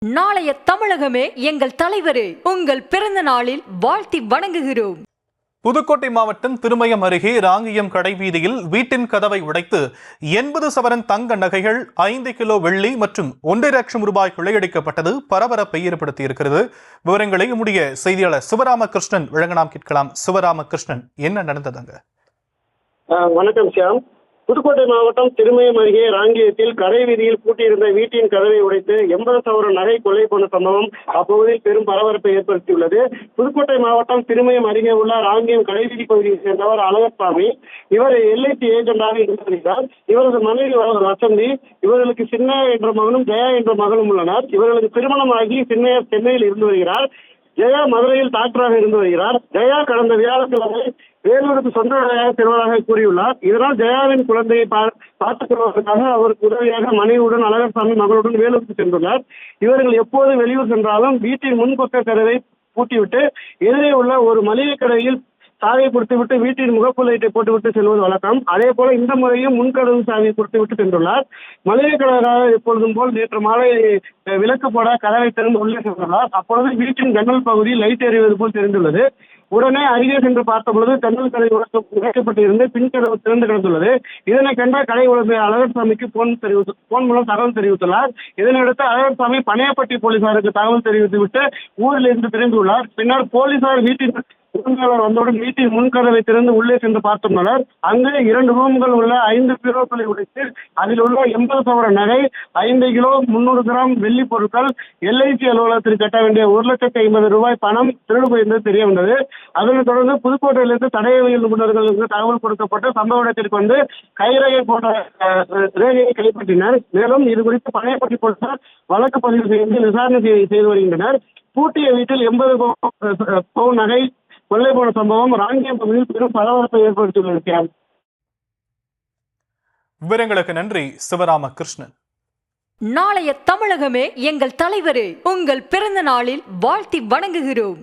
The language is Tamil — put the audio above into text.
நாளைய தமிழகமே எங்கள் தலைவரே, உங்கள் பிறந்த நாளில் வாழ்த்தி வணங்குகிறோம். புதுக்கோட்டை மாவட்டம் திருமயம் அருகே ராங்கியம் கடைவீதியில் வீட்டின் கதவை உடைத்து 80 சவரன் தங்க நகைகள், 5 கிலோ வெள்ளி மற்றும் 1.5 லட்சம் ரூபாய் கொள்ளையடிக்கப்பட்டது பரபரப்பை ஏற்படுத்தியிருக்கிறது. விவரங்களை நம்முடைய செய்தியாளர் சிவராமகிருஷ்ணன் வழங்கலாம், கேட்கலாம். சிவராமகிருஷ்ணன், என்ன நடந்ததுங்க? வணக்கம் சியாம். புதுக்கோட்டை மாவட்டம் திருமயம் அருகே ராங்கியத்தில் கடை வீதியில் பூட்டியிருந்த வீட்டின் கதவை உடைத்து 80 சவரன் நகை கொள்ளை போன சம்பவம் அப்பகுதியில் பெரும் பரபரப்பை ஏற்படுத்தியுள்ளது. புதுக்கோட்டை மாவட்டம் திருமயம் அருகே உள்ள ராங்கியம் கடைவீதி பகுதியை சேர்ந்தவர் அழகர்சாமி. இவர் LIC ஏஜென்டாக இருந்து வருகிறார். இவரது மனைவி வசந்தி, இவர்களுக்கு சின்ன என்ற மகனும் ஜெயா என்ற மகளும் உள்ளனர். இவர்களுக்கு திருமணமாகி சின்னையர் சென்னையில் இருந்து வருகிறார். ஜெயா மதுரையில் டாக்டராக இருந்து வருகிறார். ஜெயா கடந்த வியாழக்கிழமை வேலூருக்கு சொந்த வேலையாக செல்வதாக கூறியுள்ளார். இதனால் ஜெயாவின் குழந்தையை பார்த்துக் கொள்வதற்காக அவருக்கு உதவியாக மனைவியுடன் அழகர்சாமி மகளுடன் வேலூருக்கு சென்றுள்ளார். இவர்கள் எப்போது வெளியூர் சென்றாலும் வீட்டின் முன்பக்க கதவை பூட்டிவிட்டு எதிரே உள்ள ஒரு மளிகை கடையில் சாவியை கொடுத்துவிட்டு வீட்டின் முகப்பு லைட்டை போட்டுவிட்டு செல்வது வழக்கம். அதே போல இந்த முறையும் முன்கதவு சாவியை கொடுத்துவிட்டு சென்றுள்ளார். மளிகை கடையாக எப்பொழுதும் போல் நேற்று மாலை விளக்கு போட கதவை திறந்து உள்ளே சென்றுள்ளார். அப்பொழுது வீட்டின் ஜன்னல் பகுதியில் லைட் எறிவது போல் தெரிந்துள்ளது. உடனே அருகே சென்று பார்த்த பொழுது ஜன்னல் கடை உடைக்கப்பட்டு இருந்து பின் கதவு திறந்து கிடந்துள்ளது. இதனை கண்ட கடை உடமை அழகர்சாமிக்கு போன் மூலம் தகவல் தெரிவித்துள்ளார். இதனையடுத்து அழகர்சாமி பனையப்பட்டி போலீசாருக்கு தகவல் தெரிவித்துவிட்டு ஊரில் இருந்து திரும்பியுள்ளார். பின்னர் போலீசார் வீட்டின் உரிமையாளர் வந்தவுடன் வீட்டின் முன்கதவை திறந்து உள்ளே சென்று பார்த்துள்ளனர். அங்கு 2 ரூம்கள் உள்ள 5 பீரோக்களை உடைத்து அதில் உள்ள 80 சவரன் நகை, 5 கிலோ 300 கிராம் வெள்ளி பொருட்கள், LIC அலுவலகத்தில் கட்ட வேண்டிய 1,50,000 ரூபாய் பணம் திருடு போயிருந்தது தெரிய வந்தது. அதனைத் தொடர்ந்து புதுக்கோட்டையிலிருந்து தடயவியல் நிபுணர்களுக்கு தகவல் கொடுக்கப்பட்டு சம்பவ இடத்திற்கு வந்து கைரேகை போன்ற ரேகையை கைப்பற்றினர். மேலும் இது குறித்து பனையப்பட்டி போலீசார் வழக்கு பதிவு செய்து விசாரணை செய்து வருகின்றனர். பூட்டிய வீட்டில் 80 பவுன் நகை கொள்ளை போன சம்பவம் ராங்கியம் பகுதியில் பெரும் பரபரப்பை ஏற்படுத்தியுள்ளது. விவரங்களுக்கு நன்றி சிவராமகிருஷ்ணன். நாளைய தமிழகமே எங்கள் தலைவரே, உங்கள் பிறந்த நாளில் வாழ்த்தி வணங்குகிறோம்.